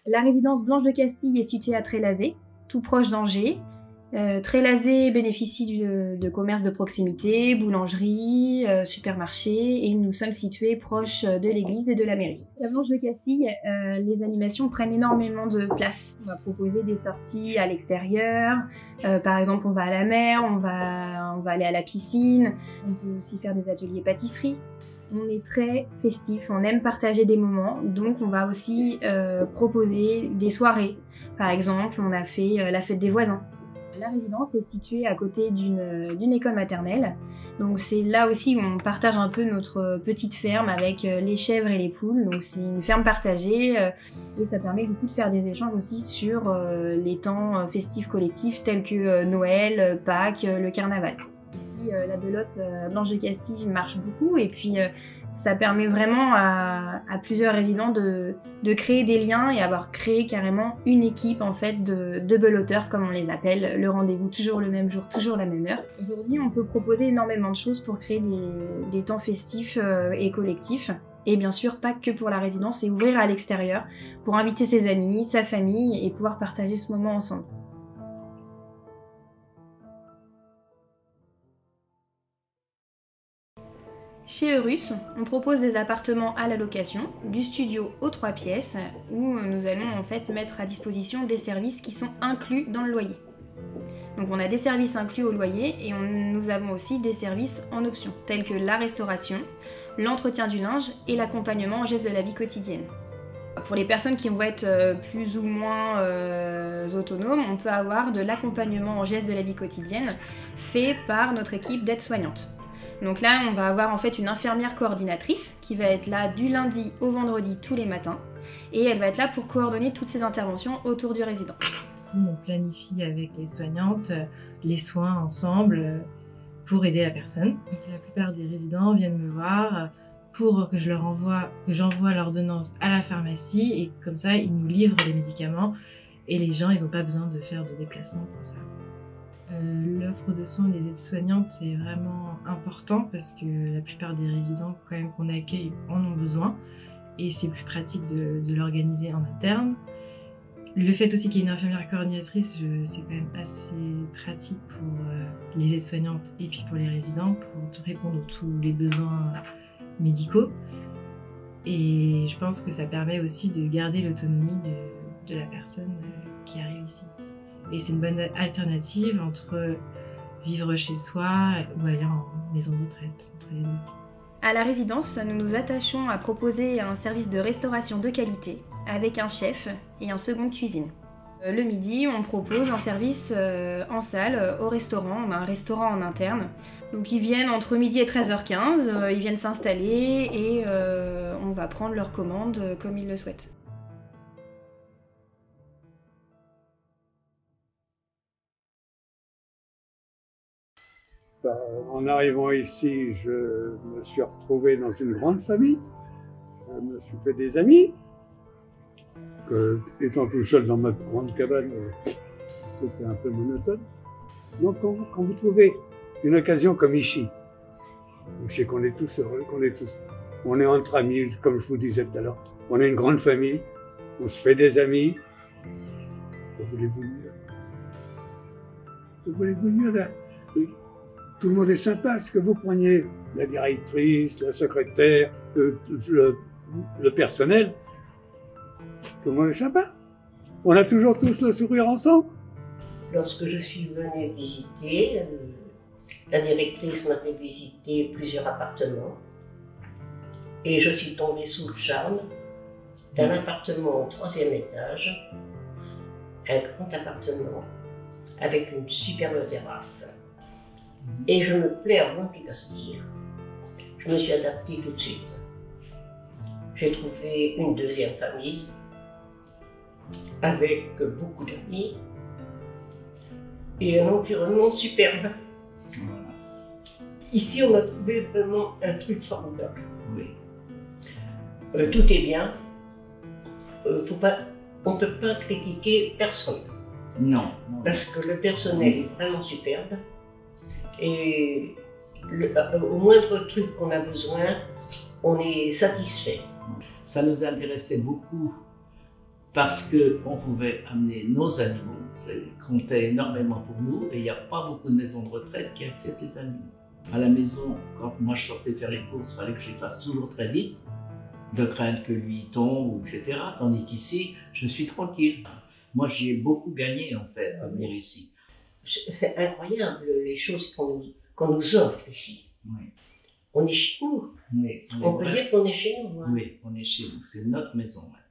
La résidence Blanche de Castille est située à Trélazé, tout proche d'Angers. Trélazé bénéficie de commerces de proximité, boulangerie, supermarché, et nous sommes situés proches de l'église et de la mairie. La Blanche de Castille, les animations prennent énormément de place. On va proposer des sorties à l'extérieur, par exemple on va à la mer, on va aller à la piscine, on peut aussi faire des ateliers pâtisserie. On est très festif, on aime partager des moments, donc on va aussi proposer des soirées. Par exemple, on a fait la fête des voisins. La résidence est située à côté d'une école maternelle, donc c'est là aussi où on partage un peu notre petite ferme avec les chèvres et les poules, donc c'est une ferme partagée et ça permet du coup de faire des échanges aussi sur les temps festifs collectifs tels que Noël, Pâques, le carnaval. Ici, la belote Blanche de Castille marche beaucoup et puis ça permet vraiment à plusieurs résidents de créer des liens et avoir créé carrément une équipe en fait de beloteurs comme on les appelle, le rendez-vous toujours le même jour, toujours la même heure. Aujourd'hui on peut proposer énormément de choses pour créer des temps festifs et collectifs. Et bien sûr pas que pour la résidence, et ouvrir à l'extérieur pour inviter ses amis, sa famille et pouvoir partager ce moment ensemble. Chez Eurus, on propose des appartements à la location, du studio aux 3 pièces, où nous allons en fait mettre à disposition des services qui sont inclus dans le loyer. Donc on a des services inclus au loyer et nous avons aussi des services en option, tels que la restauration, l'entretien du linge et l'accompagnement en gestes de la vie quotidienne. Pour les personnes qui vont être plus ou moins autonomes, on peut avoir de l'accompagnement en gestes de la vie quotidienne fait par notre équipe d'aides-soignantes. Donc là, on va avoir en fait une infirmière coordinatrice qui va être là du lundi au vendredi tous les matins et elle va être là pour coordonner toutes ces interventions autour du résident. On planifie avec les soignantes les soins ensemble pour aider la personne. Donc, la plupart des résidents viennent me voir pour que j'envoie l'ordonnance à la pharmacie et comme ça, ils nous livrent les médicaments et les gens, ils n'ont pas besoin de faire de déplacement pour ça. L'offre de soins des aides-soignantes, c'est vraiment important parce que la plupart des résidents quand même qu'on accueille en ont besoin et c'est plus pratique de l'organiser en interne. Le fait aussi qu'il y ait une infirmière coordinatrice, c'est quand même assez pratique pour les aides-soignantes et puis pour les résidents pour répondre à tous les besoins médicaux. Et je pense que ça permet aussi de garder l'autonomie de la personne qui arrive ici. Et c'est une bonne alternative entre vivre chez soi ou aller en maison de retraite, entre les deux. À la résidence, nous nous attachons à proposer un service de restauration de qualité avec un chef et un second de cuisine. Le midi, on propose un service en salle au restaurant. On a un restaurant en interne. Donc ils viennent entre midi et 13h15, ils viennent s'installer et on va prendre leurs commandes comme ils le souhaitent. En arrivant ici, je me suis retrouvé dans une grande famille. Je me suis fait des amis. Étant tout seul dans ma grande cabane, c'était un peu monotone. Donc quand vous trouvez une occasion comme ici, c'est qu'on est tous heureux, on est entre amis, comme je vous disais tout à l'heure. On est une grande famille, on se fait des amis. Que voulez-vous de mieux? Que voulez-vous de mieux là? Tout le monde est sympa, ce que vous preniez la directrice, la secrétaire, le personnel, tout le monde est sympa. On a toujours tous le sourire ensemble. Lorsque je suis venue visiter, la directrice m'a fait visiter plusieurs appartements et je suis tombée sous le charme d'un appartement au 3e étage, un grand appartement avec une superbe terrasse. Et je me plais à Blanche de Castille. Je me suis adaptée tout de suite. J'ai trouvé une deuxième famille avec beaucoup d'amis et un environnement superbe. Voilà. Ici, on a trouvé vraiment un truc formidable. Oui. Tout est bien. On ne peut pas critiquer personne. Non. Parce que le personnel est vraiment superbe. Et au moindre truc qu'on a besoin, on est satisfait. Ça nous intéressait beaucoup parce qu'on pouvait amener nos animaux, ça comptait énormément pour nous, et il n'y a pas beaucoup de maisons de retraite qui acceptent les animaux. À la maison, quand moi je sortais faire les courses, il fallait que je les fasse toujours très vite, de crainte que lui tombe, etc. Tandis qu'ici, je suis tranquille. Moi, j'y ai beaucoup gagné, en fait, à venir ici. C'est incroyable, les choses qu'on nous offre ici. Oui. On est chez nous. Oui, On peut dire qu'on est chez nous. Hein. Oui, on est chez nous. C'est notre maison. Ouais.